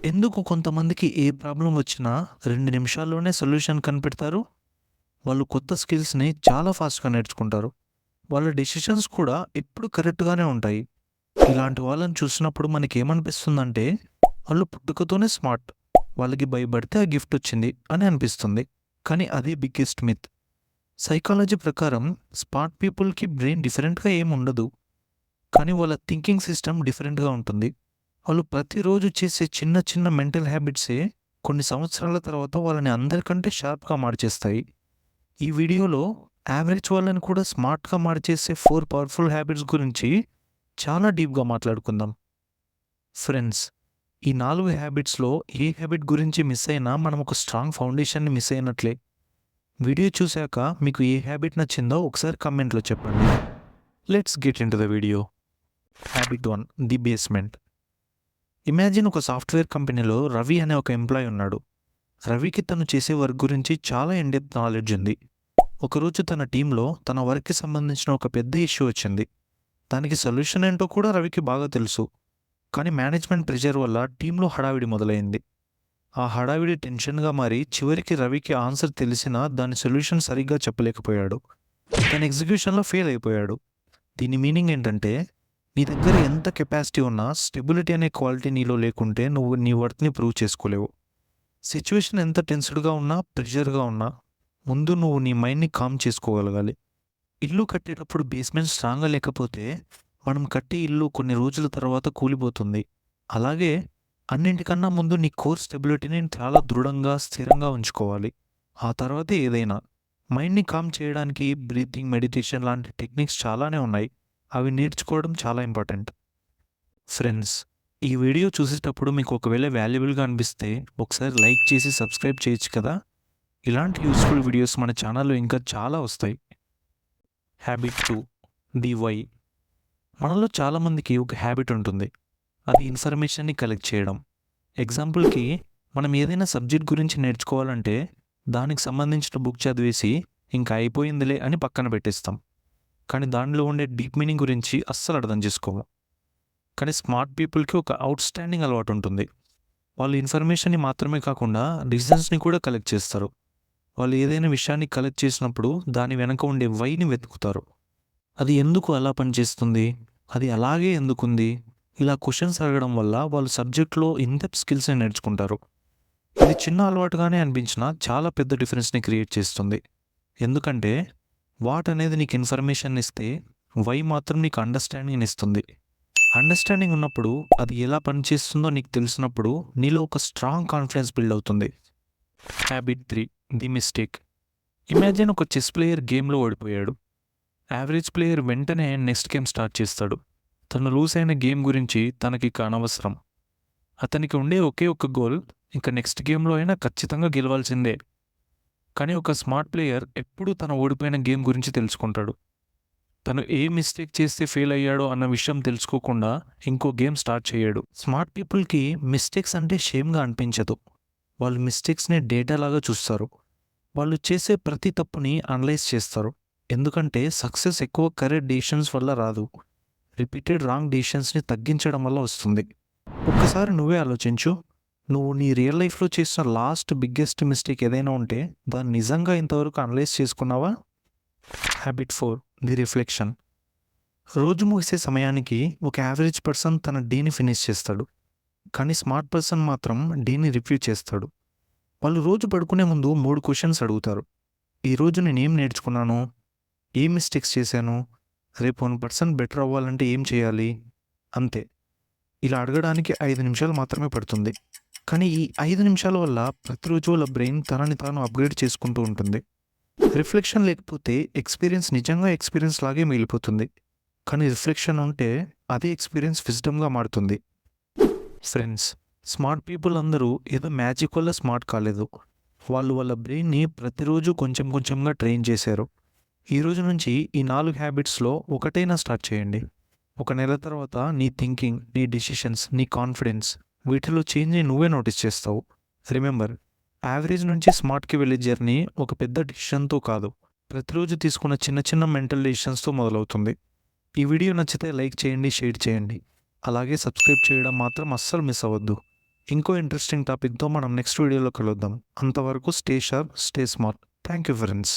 ఎందుకు కొంతమందికి ఏ ప్రాబ్లం వచ్చినా 2 నిమిషాల్లోనే సొల్యూషన్ కనిపెడతారు? వాళ్ళు కొత్త స్కిల్స్‌ని చాలా ఫాస్ట్‌గా నేర్చుకుంటారు. వాళ్ళ డెసిషన్స్ కూడా ఎప్పుడు కరెక్ట్‌గానే ఉంటాయి. ఇలాంటి వాళ్ళని చూసినప్పుడు మనకేమనిపిస్తుందంటే, వాళ్ళు పుట్టుకతోనే స్మార్ట్. వాళ్ళకి భయపడితే ఆ గిఫ్ట్ వచ్చింది అని అనిపిస్తుంది. కానీ అదే బిగ్గెస్ట్ మిత్. సైకాలజీ ప్రకారం స్మార్ట్ పీపుల్‌కి బ్రెయిన్ డిఫరెంట్‌గా ఏముండదు. కానీ వాళ్ళ థింకింగ్ సిస్టమ్ డిఫరెంట్‌గా ఉంటుంది. వాళ్ళు ప్రతిరోజు చేసే చిన్న చిన్న మెంటల్ హ్యాబిట్సే కొన్ని సంవత్సరాల తర్వాత వాళ్ళని అందరికంటే షార్ప్‌గా మార్చేస్తాయి. ఈ వీడియోలో యావరేజ్ వాళ్ళని కూడా స్మార్ట్‌గా మార్చేసే 4 పవర్‌ఫుల్ హ్యాబిట్స్ గురించి చాలా డీప్‌గా మాట్లాడుకుందాం. ఫ్రెండ్స్, ఈ 4 హ్యాబిట్స్‌లో ఏ హ్యాబిట్ గురించి మిస్ అయినా మనం ఒక స్ట్రాంగ్ ఫౌండేషన్‌ని మిస్ అయినట్లే. వీడియో చూశాక మీకు ఏ హ్యాబిట్ నచ్చిందో ఒకసారి కామెంట్‌లో చెప్పండి. Let's get into the video. Habit 1, the basement. Imagine ఒక సాఫ్ట్‌వేర్ కంపెనీలో రవి అనే ఒక ఎంప్లాయీ ఉన్నాడు. రవికి తను చేసే వర్క్ గురించి చాలా ఇన్ డెప్త్ నాలెడ్జ్ ఉంది. ఒకరోజు తన టీంలో తన వర్క్‌కి సంబంధించిన ఒక పెద్ద ఇష్యూ వచ్చింది. దానికి సొల్యూషన్ ఏంటో కూడా రవికి బాగా తెలుసు. కానీ మేనేజ్మెంట్ ప్రెషర్ వల్ల టీంలో హడావిడి మొదలైంది. ఆ హడావిడి టెన్షన్‌గా మారి చివరికి రవికి ఆన్సర్ తెలిసినా దాని సొల్యూషన్ సరిగ్గా చెప్పలేకపోయాడు. తన ఎగ్జిక్యూషన్‌లో ఫెయిల్ అయిపోయాడు. దీని మీనింగ్ ఏంటంటే, నీ దగ్గర ఎంత కెపాసిటీ ఉన్నా స్టెబిలిటీ అనే క్వాలిటీ నీలో లేకుంటే నువ్వు నీ వర్త్‌ని ప్రూవ్ చేసుకోలేవు. సిట్యుయేషన్ ఎంత టెన్స్డ్‌గా ఉన్నా, ప్రెషర్‌గా ఉన్నా ముందు నువ్వు నీ మైండ్‌ని కామ్ చేసుకోగలగాలి. ఇల్లు కట్టేటప్పుడు బేస్‌మెంట్ స్ట్రాంగ్‌గా లేకపోతే మనం కట్టే ఇల్లు కొన్ని రోజుల తర్వాత కూలిపోతుంది. అలాగే అన్నింటికన్నా ముందు నీ కోర్ స్టెబిలిటీని చాలా దృఢంగా, స్థిరంగా ఉంచుకోవాలి. ఆ తర్వాతే ఏదైనా. మైండ్‌ని కామ్ చేయడానికి బ్రీతింగ్, మెడిటేషన్ లాంటి టెక్నిక్స్ చాలానే ఉన్నాయి. అవి నేర్చుకోవడం చాలా ఇంపార్టెంట్. ఫ్రెండ్స్, ఈ వీడియో చూసేటప్పుడు మీకు ఒకవేళ వాల్యుబుల్‌గా అనిపిస్తే ఒకసారి లైక్ చేసి సబ్స్క్రైబ్ చేయొచ్చు కదా! ఇలాంటి యూజ్‌ఫుల్ వీడియోస్ మన ఛానల్‌లో ఇంకా చాలా వస్తాయి. Habit 2, the why. మనలో చాలామందికి ఒక హ్యాబిట్ ఉంటుంది. అది ఇన్ఫర్మేషన్‌ని కలెక్ట్ చేయడం. ఎగ్జాంపుల్‌కి మనం ఏదైనా సబ్జెక్ట్ గురించి నేర్చుకోవాలంటే దానికి సంబంధించిన బుక్ చదివేసి ఇంక అయిపోయిందిలే అని పక్కన పెట్టేస్తాం. కానీ దానిలో ఉండే డీప్ మీనింగ్ గురించి అస్సలు అర్థం చేసుకోము. కానీ స్మార్ట్ పీపుల్‌కి ఒక ఔట్‌స్టాండింగ్ అలవాటు ఉంటుంది. వాళ్ళు ఇన్ఫర్మేషన్‌ని మాత్రమే కాకుండా రీజన్స్‌ని కూడా కలెక్ట్ చేస్తారు. వాళ్ళు ఏదైనా విషయాన్ని కలెక్ట్ చేసినప్పుడు దాని వెనక ఉండే వైని వెతుకుతారు. అది ఎందుకు అలా పనిచేస్తుంది? అది అలాగే ఎందుకుంది? ఇలా క్వెషన్స్ అడగడం వల్ల వాళ్ళు సబ్జెక్ట్‌లో ఇన్ డెప్త్ స్కిల్స్‌ని నేర్చుకుంటారు. ఇది చిన్న అలవాటుగానే అనిపించినా చాలా పెద్ద డిఫరెన్స్‌ని క్రియేట్ చేస్తుంది. ఎందుకంటే వాట్ అనేది నీకు ఇన్ఫర్మేషన్ ఇస్తే, వై మాత్రం నీకు అండర్‌స్టాండింగ్‌ని ఇస్తుంది. అండర్‌స్టాండింగ్ ఉన్నప్పుడు అది ఎలా పనిచేస్తుందో నీకు తెలిసినప్పుడు నీలో ఒక స్ట్రాంగ్ కాన్ఫిడెన్స్ బిల్డ్ అవుతుంది. Habit 3, the mistake. ఇమాజిన్ ఒక చెస్ ప్లేయర్ గేమ్‌లో ఓడిపోయాడు. యావరేజ్ ప్లేయర్ వెంటనే నెక్స్ట్ గేమ్ స్టార్ట్ చేస్తాడు. తను లూజ్ అయిన గేమ్ గురించి తనకిక అనవసరం. అతనికి ఉండే ఒకే ఒక్క గోల్, ఇంక నెక్స్ట్ గేమ్‌లో అయినా ఖచ్చితంగా గెలవాల్సిందే. కానీ ఒక స్మార్ట్ ప్లేయర్ ఎప్పుడూ తను ఓడిపోయిన గేమ్ గురించి తెలుసుకుంటాడు. తను ఏ మిస్టేక్ చేస్తే ఫెయిల్ అయ్యాడో అన్న విషయం తెలుసుకోకుండా ఇంకో గేమ్ స్టార్ట్ చేయడు. స్మార్ట్ పీపుల్‌కి మిస్టేక్స్ అంటే షేమ్‌గా అనిపించదు. వాళ్ళు మిస్టేక్స్‌ని డేటా లాగా చూస్తారు. వాళ్ళు చేసే ప్రతి తప్పుని అనలైజ్ చేస్తారు. ఎందుకంటే సక్సెస్ ఎక్కువ కరెక్ట్ డెసిషన్స్ వల్ల రాదు. రిపీటెడ్ రాంగ్ డెసిషన్స్‌ని తగ్గించడం వల్ల వస్తుంది. ఒక్కసారి నువ్వే ఆలోచించు. నువ్వు నీ రియల్ లైఫ్‌లో చేసిన లాస్ట్ బిగ్గెస్ట్ మిస్టేక్ ఏదైనా ఉంటే దాన్ని నిజంగా ఇంతవరకు అనలైజ్ చేసుకున్నావా? Habit 4, the reflection. రోజు ముగిసే సమయానికి ఒక యావరేజ్ పర్సన్ తన డేని ఫినిష్ చేస్తాడు. కానీ స్మార్ట్ పర్సన్ మాత్రం డేని రివ్యూ చేస్తాడు. వాళ్ళు రోజు పడుకునే ముందు 3 క్వెషన్స్ అడుగుతారు. ఈరోజు నేనేం నేర్చుకున్నాను? ఏం మిస్టేక్స్ చేశాను? రేపు 1% బెటర్ అవ్వాలంటే ఏం చేయాలి? అంతే. ఇలా అడగడానికి 5 నిమిషాలు మాత్రమే పడుతుంది. కానీ ఈ 5 నిమిషాల వల్ల ప్రతిరోజు వాళ్ళ బ్రెయిన్ తనని తాను అప్‌గ్రేడ్ చేసుకుంటూ ఉంటుంది. రిఫ్లెక్షన్ లేకపోతే ఎక్స్‌పీరియన్స్ నిజంగా ఎక్స్‌పీరియన్స్ లాగే మిగిలిపోతుంది. కానీ రిఫ్లెక్షన్ ఉంటే అదే ఎక్స్‌పీరియన్స్ విజ్డమ్‌గా మారుతుంది. ఫ్రెండ్స్, స్మార్ట్ పీపుల్ అందరూ ఏదో మ్యాజిక్ వల్ల స్మార్ట్ కాలేదు. వాళ్ళు వాళ్ళ బ్రెయిన్‌ని ప్రతిరోజు కొంచెం కొంచెంగా ట్రైన్ చేశారు. ఈ రోజు నుంచి ఈ 4 హ్యాబిట్స్‌లో ఒకటైనా స్టార్ట్ చేయండి. ఒక నెల తర్వాత నీ థింకింగ్, నీ డెసిషన్స్, నీ కాన్ఫిడెన్స్ వీటిలో చేంజ్‌ని నువ్వే నోటీస్ చేస్తావు. రిమెంబర్, యావరేజ్ నుంచి స్మార్ట్‌కి వెళ్ళే జర్నీ ఒక పెద్ద డెసిషన్‌తో కాదు. ప్రతిరోజు తీసుకున్న చిన్న చిన్న మెంటల్ డెసిషన్స్‌తో మొదలవుతుంది. ఈ వీడియో నచ్చితే లైక్ చేయండి, షేర్ చేయండి. అలాగే సబ్స్క్రైబ్ చేయడం మాత్రం అస్సలు మిస్ అవ్వద్దు. ఇంకో ఇంట్రెస్టింగ్ టాపిక్తో మనం నెక్స్ట్ వీడియోలో కలుద్దాం. అంతవరకు stay sharp, stay smart. Thank you friends.